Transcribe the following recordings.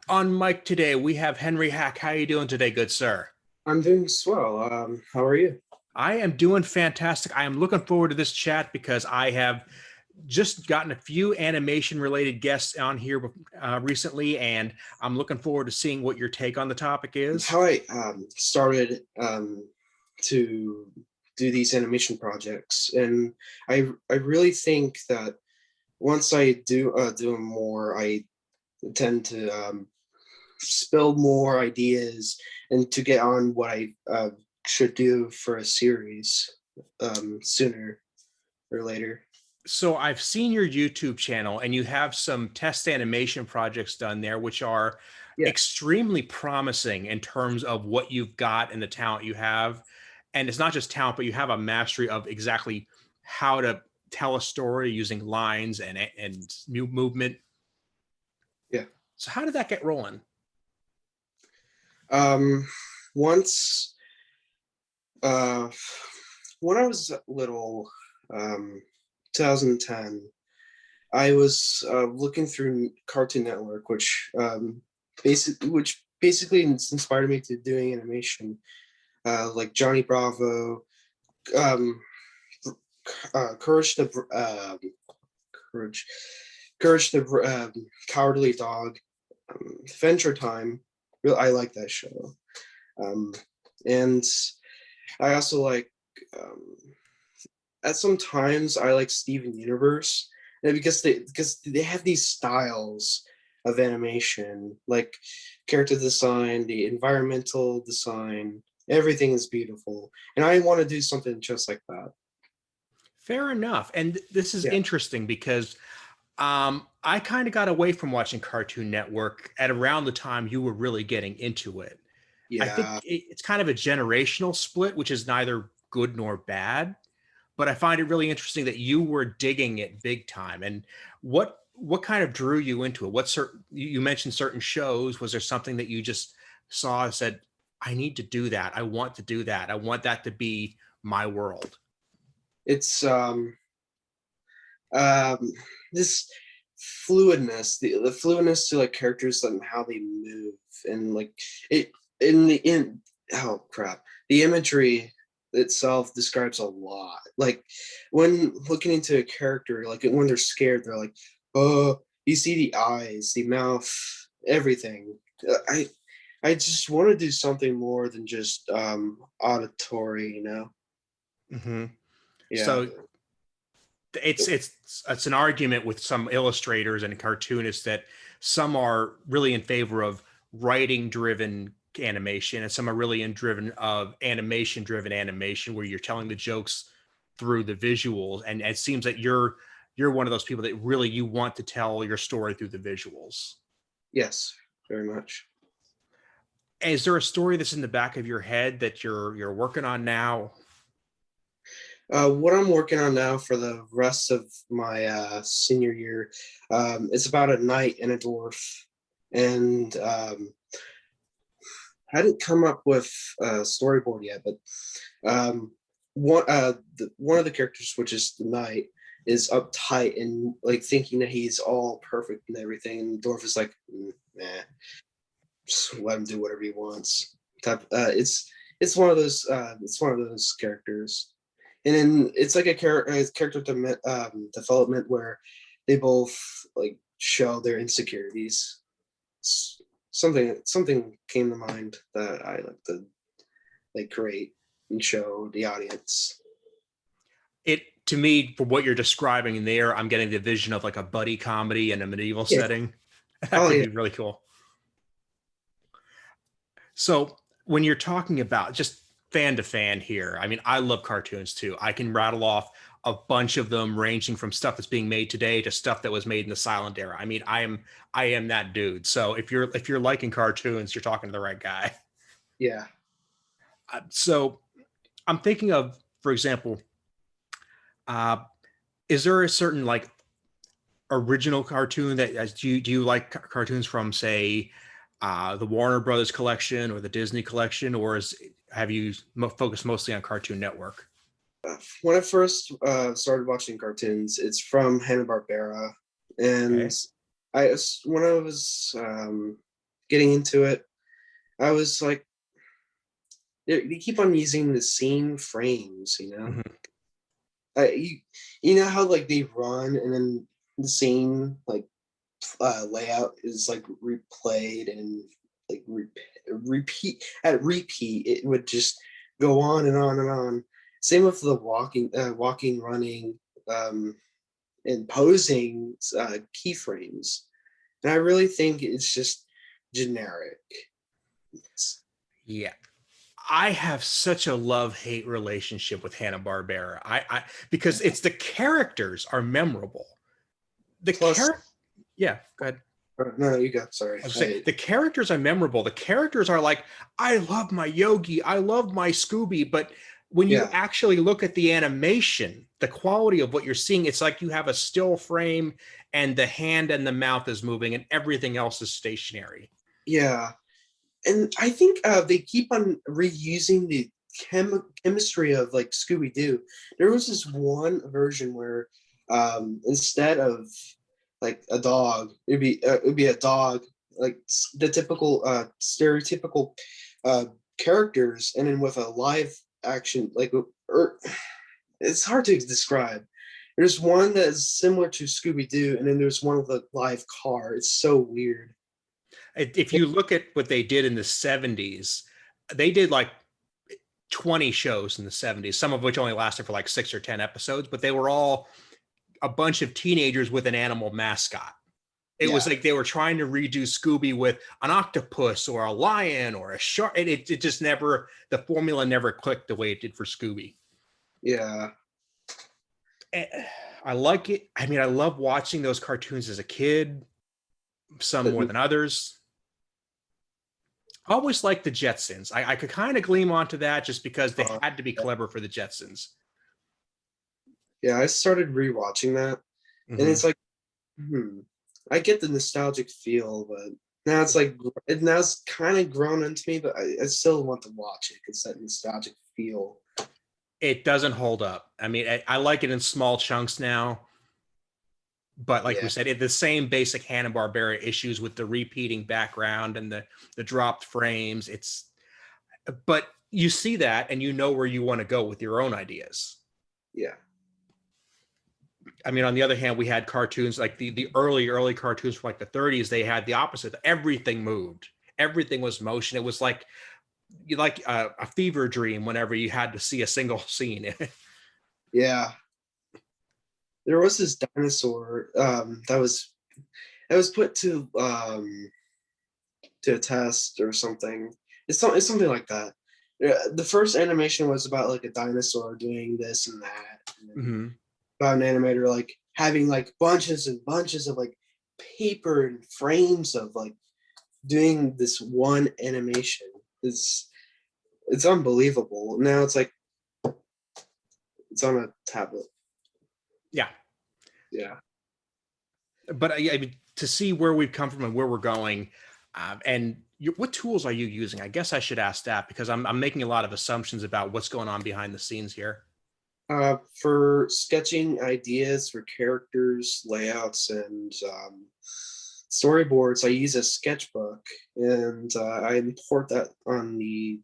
On mic today, we have Henry Haack. How are you doing today, good sir? I'm doing swell. How are you? I am doing fantastic. I am looking forward to this chat because I have just gotten a few animation related guests on here recently, and I'm looking forward to seeing what your take on the topic is. How I started to do these animation projects, and I really think that once I do them more, I tend to spill more ideas and to get on what I should do for a series sooner or later. So I've seen your YouTube channel, and you have some test animation projects done there, which are Yeah. extremely promising in terms of what you've got and the talent you have. And it's not just talent, but you have a mastery of exactly how to tell a story using lines and movement. Yeah. So how did that get rolling? Um, once uh, when I was little, um, 2010, I was looking through Cartoon Network, which basically inspired me to doing animation, like Johnny Bravo, um, Courage the Courage, Courage the Cowardly Dog, Adventure Time. I like that show, um, and I also like. Um, at some times I like Steven Universe, and because they have these styles of animation, like character design, the environmental design, everything is beautiful, and I want to do something just like that. Fair enough. And this is Yeah, interesting because I kind of got away from watching Cartoon Network at around the time you were really getting into it. I think yeah. it's kind of a generational split, which is neither good nor bad. But I find it really interesting that you were digging it big time. And what kind of drew you into it? What certain you mentioned certain shows? Was there something that you just saw and said, I need to do that. I want to do that. I want that to be my world. It's um this the fluidness to like characters and how they move, and like it in oh crap, the imagery itself describes a lot. Like when looking into a character, like when they're scared, they're like, oh, you see the eyes, the mouth, everything. I just want to do something more than just auditory, Mm-hmm. yeah. So it's an argument with some illustrators and cartoonists that some are really in favor of writing driven animation and some are really in driven of animation driven animation where you're telling the jokes through the visuals, and it seems that you're one of those people that really you want to tell your story through the visuals. Yes, very much. Is there a story that's in the back of your head that you're working on now? What I'm working on now for the rest of my senior year, it's about a knight and a dwarf, and I hadn't come up with a storyboard yet, but one of the characters, which is the knight, is uptight and like thinking that he's all perfect and everything, and the dwarf is like, nah, just let him do whatever he wants. It's one of those characters, and then it's like a character development where they both like show their insecurities. Something came to mind that I like to like create and show the audience. It to me, for what you're describing there, I'm getting the vision of like a buddy comedy in a medieval Yeah. setting. That Oh could yeah. be really cool. So when you're talking about just fan to fan here, I mean, I love cartoons too. I can rattle off a bunch of them, ranging from stuff that's being made today to stuff that was made in the silent era. I mean, I am that dude. So if you're liking cartoons, you're talking to the right guy. Yeah. So I'm thinking of, for example, uh, is there a certain like original cartoon that do you like cartoons from, say, the Warner Brothers collection or the Disney collection, or have you focused mostly on Cartoon Network? When I first started watching cartoons, it's from Hanna-Barbera, and Okay. when I was getting into it, I was like, they keep on using the same frames, you know. Mhm. You you know how like they run and then the same like layout is like replayed and like repeat at repeat. It would just go on and on and on. Same with the walking, running, um, and posing keyframes. And I really think it's just generic. It's, Yeah. I have such a love-hate relationship with Hanna-Barbera. I because it's the characters are memorable. The plus, character, yeah, go ahead. no, you got sorry. I was saying the characters are memorable. The characters are like, I love my Yogi, I love my Scooby, but when you Yeah, actually look at the animation, the quality of what you're seeing, it's like you have a still frame and the hand and the mouth is moving and everything else is stationary. yeah. And I think they keep on reusing the chemistry of like Scooby Doo. There was this one version where instead of like a dog, it'd be a dog, like the typical stereotypical uh, characters, and then with a live action like it's hard to describe. There's one that is similar to Scooby Doo, and then there's one with a live car. It's so weird. If you look at what they did in the 70s, they did like 20 shows in the 70s, some of which only lasted for like 6 or 10 episodes, but they were all a bunch of teenagers with an animal mascot. It was Yeah, like they were trying to redo Scooby with an octopus or a lion or a shark. And it just never, the formula never clicked the way it did for Scooby. yeah. I like it. I mean, I love watching those cartoons as a kid, some more than others. I always liked the Jetsons. I could kind of gleam onto that just because they Uh, had to be clever for the Jetsons. yeah, I started rewatching that, and Mm-hmm. it's like, hmm, I get the nostalgic feel, but now it's like now it's kind of grown into me, but I still want to watch it. It's that nostalgic feel. It doesn't hold up. I mean, I like it in small chunks now, but like we Yeah, said, the same basic Hanna-Barbera issues with the repeating background and the dropped frames. But you see that and you know where you want to go with your own ideas. yeah, I mean, on the other hand, we had cartoons like the early cartoons from like the 30s. They had the opposite. Everything moved. Everything was motion. It was like you like a fever dream whenever you had to see a single scene. yeah. There was this dinosaur that was put to a test or something. It's something like that. Yeah, the first animation was about like a dinosaur doing this and that, and then Mm-hmm. about an animator like having like bunches and bunches of like paper and frames of like doing this one animation. It's unbelievable. Now it's like it's on a tablet. Yeah, Yeah. but I mean, to see where we've come from and where we're going, and what tools are you using? I guess I should ask that because I'm making a lot of assumptions about what's going on behind the scenes here. For sketching ideas for characters, layouts, and storyboards, I use a sketchbook, and I import that on the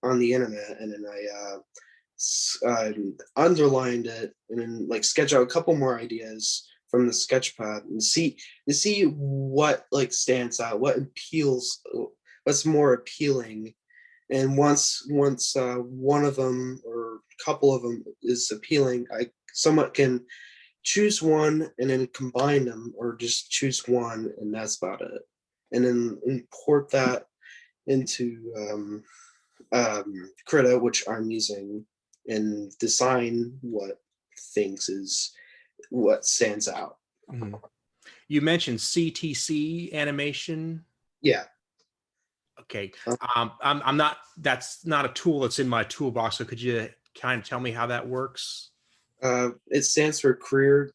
internet, and then I underlined it, and then like sketch out a couple more ideas from the sketchpad and see what like stands out, what appeals, what's more appealing. And once one of them or a couple of them is appealing, I somewhat can choose one and then combine them, or just choose one and that's about it, and then import that into Krita, which I'm using, and design what thinks is what stands out. Mhm. You mentioned CTC animation. Yeah. Okay. Uh, I'm not, that's not a tool that's in my toolbox. So could you kind of tell me how that works? it stands for Career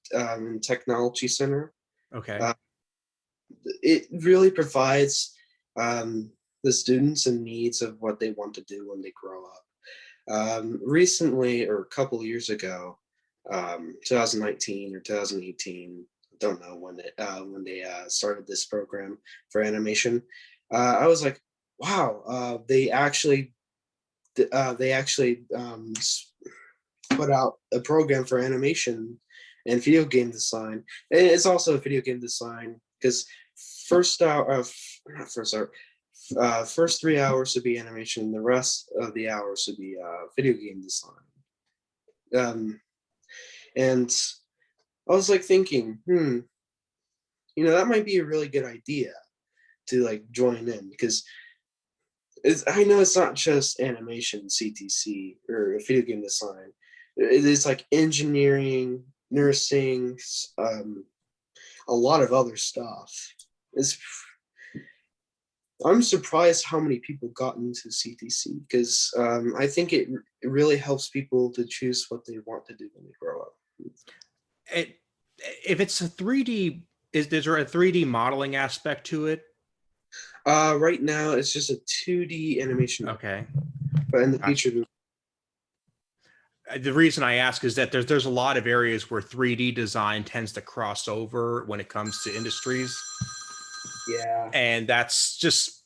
Technology Center. Okay. Uh, it really provides the students and needs of what they want to do when they grow up. Recently, or a couple of years ago, 2019 or 2018, don't know when they started this program for animation. I was like, wow, they actually put out a program for animation and video game design. And it's also a video game design because first hour, not first hour, first 3 hours would be animation, the rest of the hours would be video game design. And I was like thinking, that might be a really good idea to like join in because I know it's not just animation, CTC or video game design. It is like engineering, nursing, a lot of other stuff. It's I'm surprised how many people got into CTC because I think it really helps people to choose what they want to do when they grow up. It, if it's a 3D, is there a 3D modeling aspect to it? Right now, it's just a 2D animation, Okay. but in the future, The reason I ask is that there's a lot of areas where 3D design tends to cross over when it comes to industries, yeah, and that's just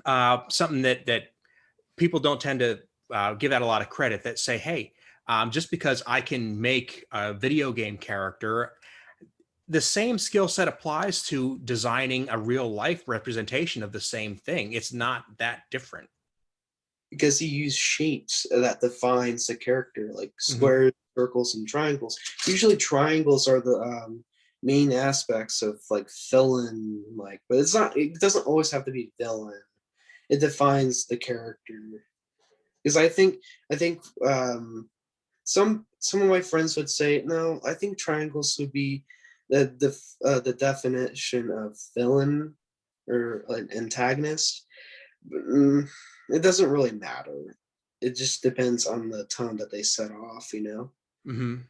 something that people don't tend to give that a lot of credit. That say, hey, just because I can make a video game character, the same skill set applies to designing a real life representation of the same thing. It's not that different. because he used shapes that defines the character, like Mhm. squares, circles, and triangles. Usually, triangles are the main aspects of like villain, like, but it's not. It doesn't always have to be villain. It defines the character. Because I think some of my friends would say no. I think triangles would be the definition of villain or an antagonist. But, it doesn't really matter. It just depends on the tone that they set off. Mhm.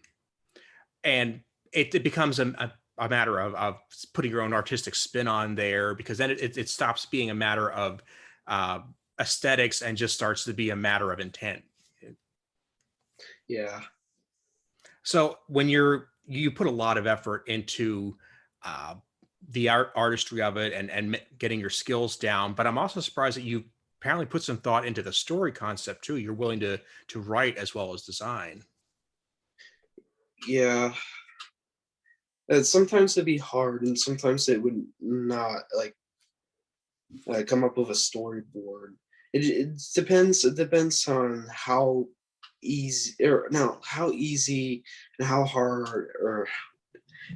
And it becomes a matter of putting your own artistic spin on there, because then it stops being a matter of uh, aesthetics and just starts to be a matter of intent. Yeah. So when you put a lot of effort into uh, the artistry of it and getting your skills down, but I'm also surprised that you apparently put some thought into the story concept too. You're willing to write as well as design. Yeah. Sometimes it'd be hard, and sometimes it would not like come up with a storyboard. It depends. It depends on how easy or no, how easy and how hard or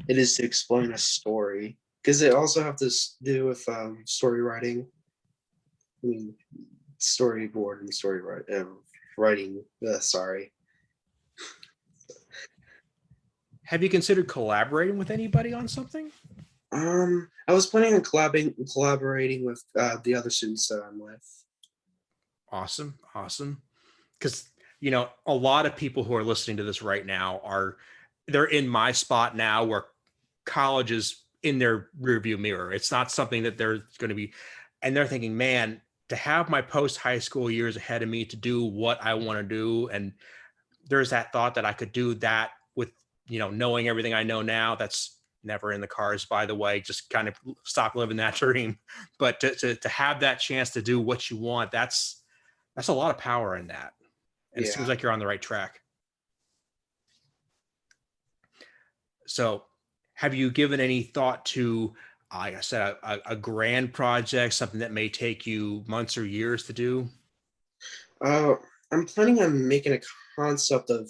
it is to explain a story. Because it also have to do with story writing. I mean, storyboard and writing. Sorry. Have you considered collaborating with anybody on something? I was planning on collaborating with the other students that I'm with. Awesome, awesome. Because a lot of people who are listening to this right now they're in my spot now, where college is in their rearview mirror. It's not something that they're going to be, and they're thinking, man, to have my post high school years ahead of me to do what I want to do, and there's that thought that I could do that with knowing everything I know now. That's never in the cards, by the way. Just kind of stop living that dream. But to have that chance to do what you want, that's a lot of power in that, and it seems Yeah. like you're on the right track. So, have you given any thought to, like I said, a grand project, something that may take you months or years to do? Uh, I'm planning on making a concept of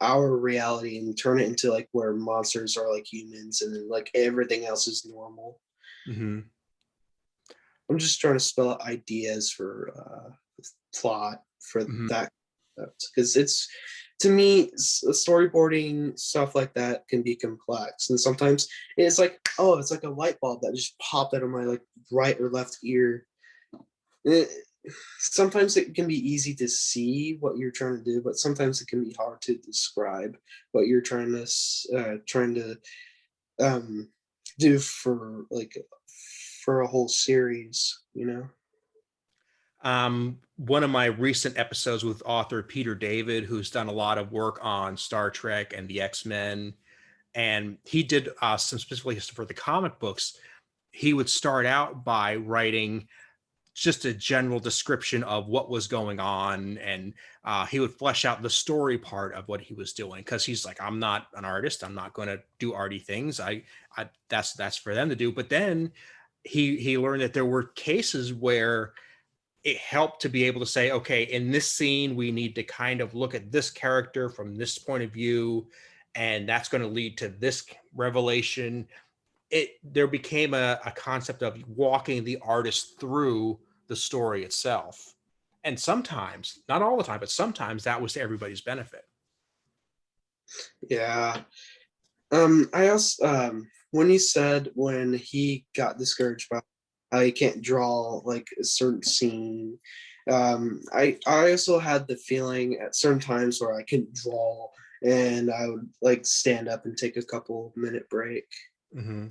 our reality and turn it into like where monsters are like humans and then like everything else is normal. Hmm. I'm just trying to spell out ideas for plot for Hmm. that because it's to me storyboarding stuff like that can be complex and sometimes it's like oh it's like a light bulb that just popped out of my like right or left ear. Eh, Sometimes it can be easy to see what you're trying to do but sometimes it can be hard to describe what you're trying to um do for like for a whole series. One of my recent episodes with author Peter David, who's done a lot of work on Star Trek and the X-Men, and he did some specifically for the comic books. he would start out by writing just a general description of what was going on, and he would flesh out the story part of what he was doing, because he's like, I'm not an artist, I'm not going to do arty things. I that's for them to do. But then he learned that there were cases where it helped to be able to say, okay, in this scene we need to kind of look at this character from this point of view, and that's going to lead to this revelation. There became a concept of walking the artist through the story itself. And sometimes, not all the time, but sometimes that was to everybody's benefit. Yeah. I also when you said when he got discouraged by how he can't draw like a certain scene, I also had the feeling at certain times where I couldn't draw, and I would like stand up and take a couple minute break, Mm-hmm.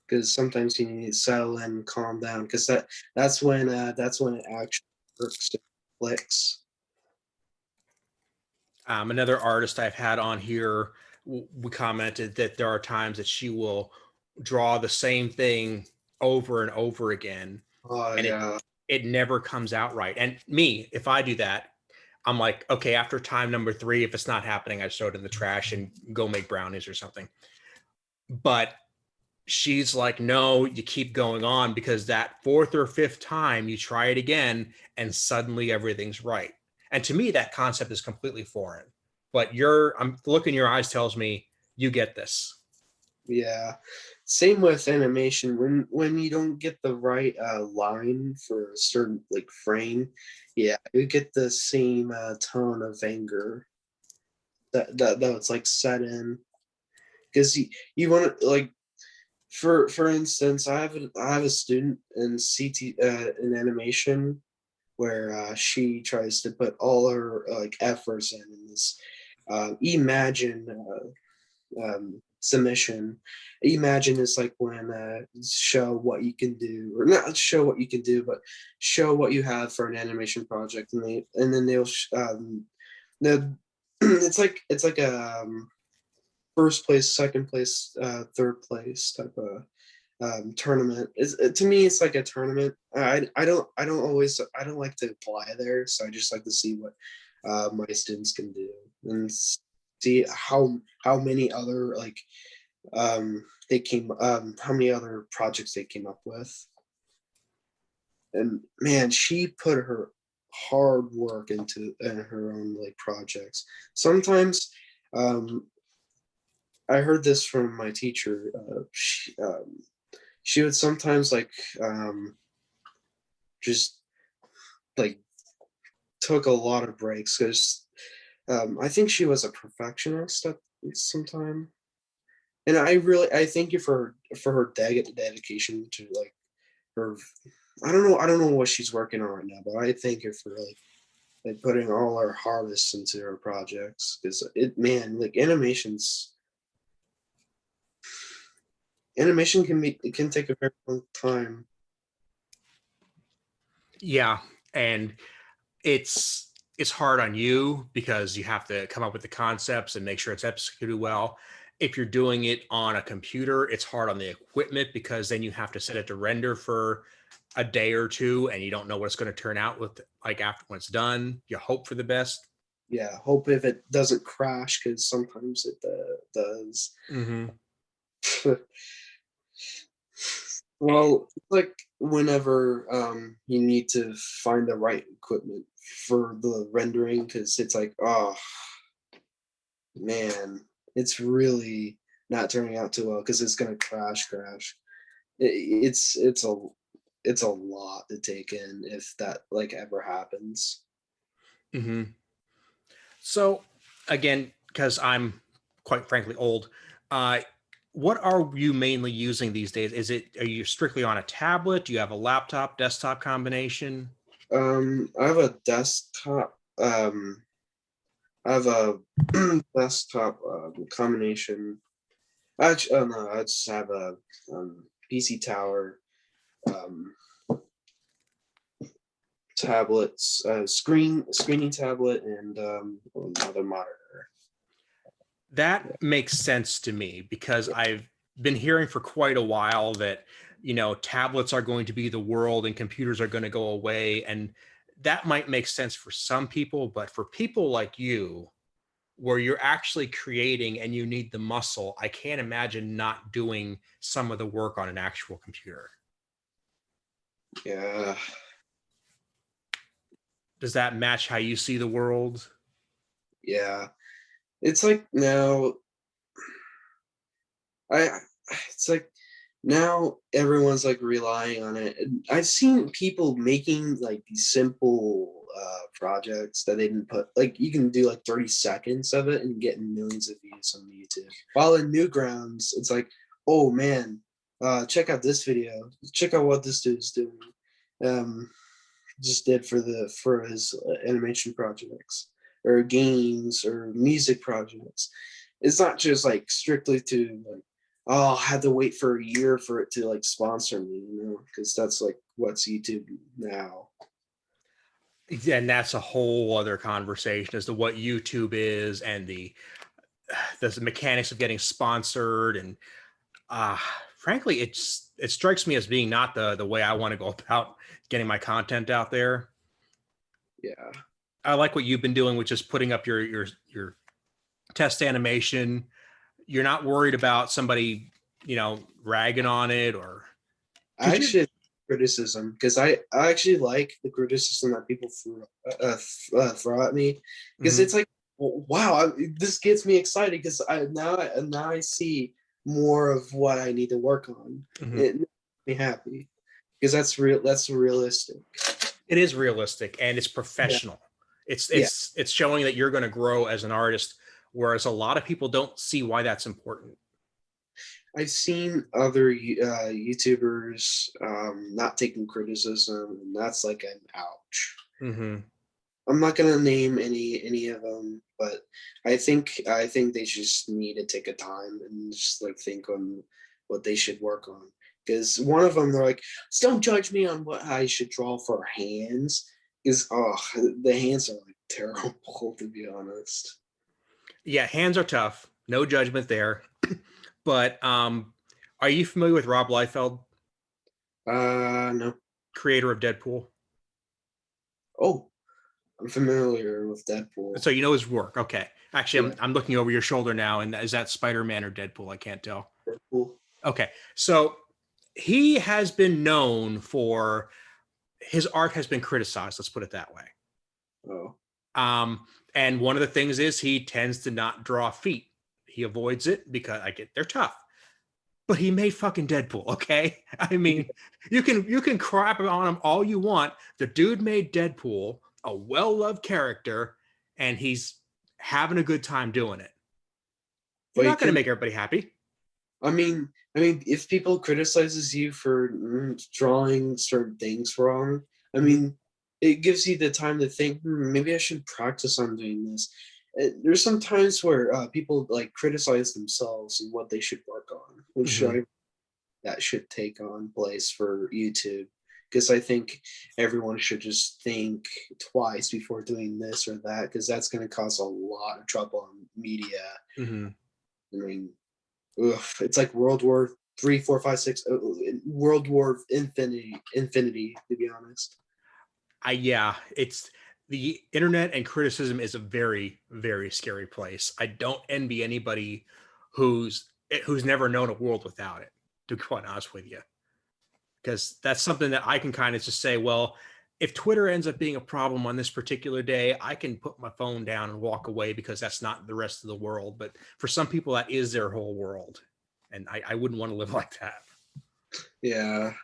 because sometimes you need to settle and calm down, because that's when it actually works and clicks. Another artist I've had on here, we commented that there are times that she will draw the same thing over and over again, Oh and yeah. it never comes out right. And me, if I do that, I'm like, okay, after time number 3, if it's not happening, I throw it in the trash and go make brownies or something. But she's like, no, you keep going on, because that 4th or 5th time you try it again and suddenly everything's right. And to me, that concept is completely foreign. But I'm looking, your eyes tells me you get this. Yeah, same with animation. When you don't get the right line for a certain like frame, yeah, you get the same tone of anger that it's like set in, because you want to like, for instance, I have a student in CT in animation, where she tries to put all her like efforts in this imagine submission. Imagine is like when show what you can do, or not show what you can do, but show what you have for an animation project, and then they'll it's like a first place, second place, third place type of tournament. To me it's like a tournament. I don't like to apply there, so I just like to see what my students can do, and see how many other like how many other projects they came up with. And man, she put her hard work into in her own like projects. Sometimes I heard this from my teacher. She would sometimes like just like took a lot of breaks, because I think she was a perfectionist at some time. And I thank you for her dedication to like her. I don't know what she's working on right now, but I thank her for like putting all her hardest into her projects, because it, man, like animation it can take a very long time. Yeah. And it's hard on you because you have to come up with the concepts and make sure it's executed well. If you're doing it on a computer, it's hard on the equipment, because then you have to set it to render for a day or two, and you don't know what it's going to turn out with, like, after when it's done. You hope for the best. Yeah, hope if it doesn't crash, because sometimes it does. Mm-hmm. Well, it's like whenever you need to find the right equipment for the rendering, because it's like, oh man, it's really not turning out too well, because it's gonna crash. It's it's a lot to take in if that like ever happens. Mm-hmm. So again, because I'm quite frankly old, uh, what are you mainly using these days? Are you strictly on a tablet? Do you have a laptop, desktop combination? I have a desktop. I have a desktop combination. Actually, oh no, I just have a PC Tower um, tablets, screening tablet, and another monitor. That makes sense to me, because I've been hearing for quite a while that tablets are going to be the world and computers are going to go away. And that might make sense for some people, but for people like you, where you're actually creating and you need the muscle, I can't imagine not doing some of the work on an actual computer. Yeah. Does that match how you see the world? Yeah. It's like now I it's like now everyone's like relying on it. And I've seen people making like these simple projects that they didn't put, like you can do like 30 seconds of it and get millions of views on YouTube. While in Newgrounds, it's like, oh man, check out this video. Check out what this dude's doing. Just did for his animation projects or games or music projects. It's not just like strictly to like, oh, I had to wait for a year for it to like sponsor me, because that's like what's YouTube now. And that's a whole other conversation as to what YouTube is and the mechanics of getting sponsored. And uh frankly, it strikes me as being not the way I want to go about getting my content out there. Yeah. I like what you've been doing, which is putting up your test animation. You're not worried about somebody, ragging on it or I because you. actually criticism, because I actually like the criticism that people throw at me, because Mhm. it's like, wow, this gets me excited because now I see more of what I need to work on. Mhm. It makes me happy because that's realistic. It is realistic and it's Yeah. professional. It's Yeah. it's it's showing that you're going to grow as an artist, whereas a lot of people don't see why that's important. I've seen other YouTubers not taking criticism, and that's like an ouch. Hmm. I'm not gonna name any of them, but I think they just need to take a time and just like think on what they should work on. Because one of them, they're like, "Don't judge me on what I should draw for hands." Is the hands are like terrible, to be honest. Yeah, hands are tough. No judgment there. But are you familiar with Rob Liefeld, No. creator of Deadpool? Oh, I'm familiar with Deadpool. So you know his work. Okay. Actually, Yeah, I'm looking over your shoulder now, and is that Spider-Man or Deadpool? I can't tell. Deadpool. Okay. So he has been known for his art has been criticized. Let's put it that way. Oh, And one of the things is he tends to not draw feet. He avoids it because they're tough. But he made fucking Deadpool, okay? I mean, you can crap on him all you want. The dude made Deadpool, a well-loved character, and he's having a good time doing it. You're but you not going to can. make everybody happy. I mean, if people criticizes you for drawing certain things wrong, I Mhm. mean, it gives you the time to think, maybe I should practice on doing this. There's some times where people like criticize themselves and what they should work on, which Mhm. that should take on place for YouTube. Because I think everyone should just think twice before doing this or that, because that's going to cause a lot of trouble on media. Mhm. I mean, ugh, it's like World War III, 4, 5, 6, World War Infinity. To be honest, Yeah, it's the internet and criticism is a very, very scary place. I don't envy anybody who's never known a world without it, to be quite honest with you. Because that's something that I can kind of just say, well, if Twitter ends up being a problem on this particular day, I can put my phone down and walk away because that's not the rest of the world. But for some people, that is their whole world. And I wouldn't want to live like that. yeah,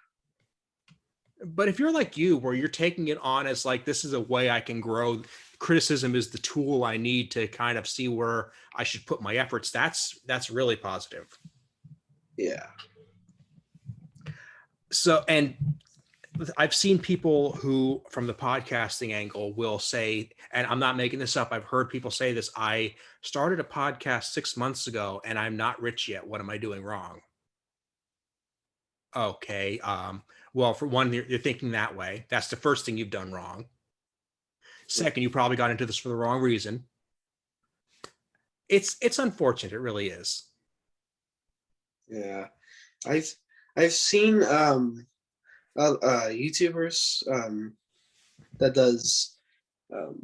But if you're like you, where you're taking it on as like, this is a way I can grow, criticism is the tool I need to kind of see where I should put my efforts. That's really positive. yeah, So, and I've seen people who, from the podcasting angle, will say, and I'm not making this up, I've heard people say this, I started a podcast 6 months ago and I'm not rich yet. What am I doing wrong? Okay. Well, for one, you're thinking that way. That's the first thing you've done wrong. Second, you probably got into this for the wrong reason. It's unfortunate. It really is. yeah. I've I've seen YouTubers that does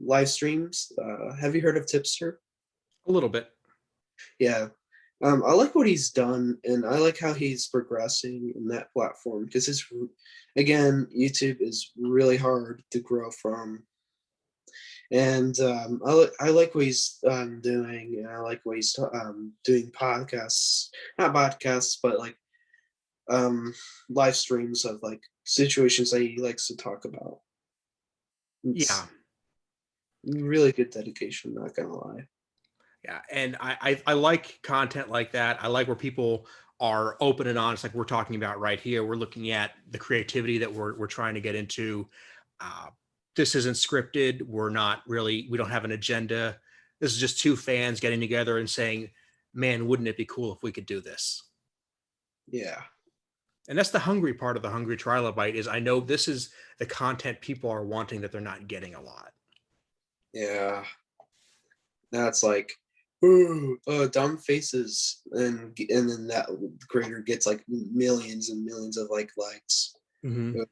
live streams. Have you heard of Tipster? A little bit. Yeah. I like what he's done, and I like how he's progressing in that platform because again, YouTube is really hard to grow from. And I like what he's doing, and I like what he's doing podcasts, not podcasts, but like live streams of like situations that he likes to talk about. Yeah. It's really good dedication, not gonna lie. Yeah, and I like content like that. I like where people are open and honest, like we're talking about right here. We're looking at the creativity that we're trying to get into. Uh, this isn't scripted. We don't have an agenda. This is just two fans getting together and saying, "Man, wouldn't it be cool if we could do this?" Yeah, And that's the hungry part of the Hungry Trilobite is I know this is the content people are wanting that they're not getting a lot. yeah. That's like, ooh, dumb faces, and then that creator gets like millions and millions of like likes. Mhm.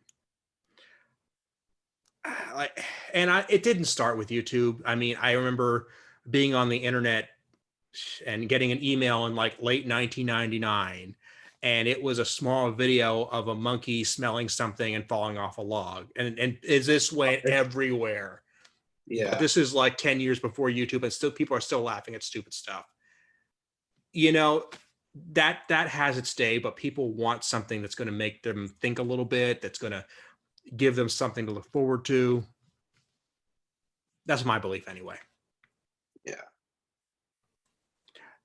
Like, and it didn't start with YouTube. I mean, I remember being on the internet and getting an email in like late 1999, and it was a small video of a monkey smelling something and falling off a log, and is this went everywhere. But Yeah, this is like 10 years before YouTube, and still people are still laughing at stupid stuff. You know, that has its day, but people want something that's going to make them think a little bit, that's going to give them something to look forward to. That's my belief anyway. yeah.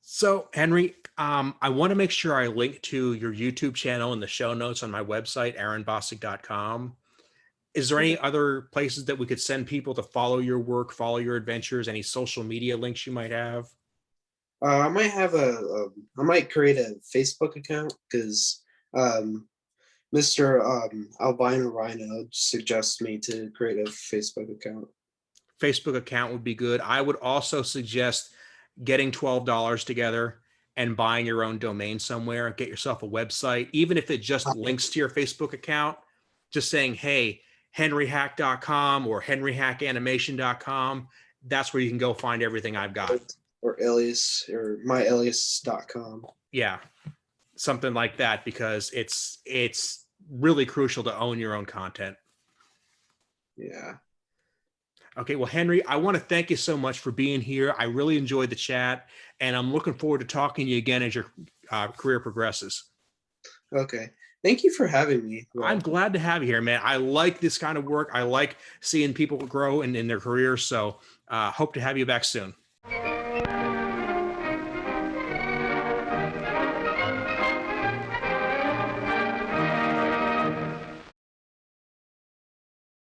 So, Henry, I want to make sure I link to your YouTube channel in the show notes on my website, aaronbossick.com. Is there Okay. any other places that we could send people to follow your work, follow your adventures, any social media links you might have? I might have I might create a Facebook account because Mr. Albino Rhino suggests me to create a Facebook account. Facebook account would be good. I would also suggest getting $12 together and buying your own domain somewhere. Get yourself a website, even if it just links to your Facebook account, just saying, hey, henryhack.com or henryhackanimation.com. That's where you can go find everything I've got. Or alias or myalias.com. Yeah, something like that, because it's really crucial to own your own content. Yeah. Okay, well, Henry, I want to thank you so much for being here. I really enjoyed the chat, and I'm looking forward to talking to you again as your career progresses. Okay. Thank you for having me. I'm glad to have you here, man. I like this kind of work. I like seeing people grow in their careers. So hope to have you back soon.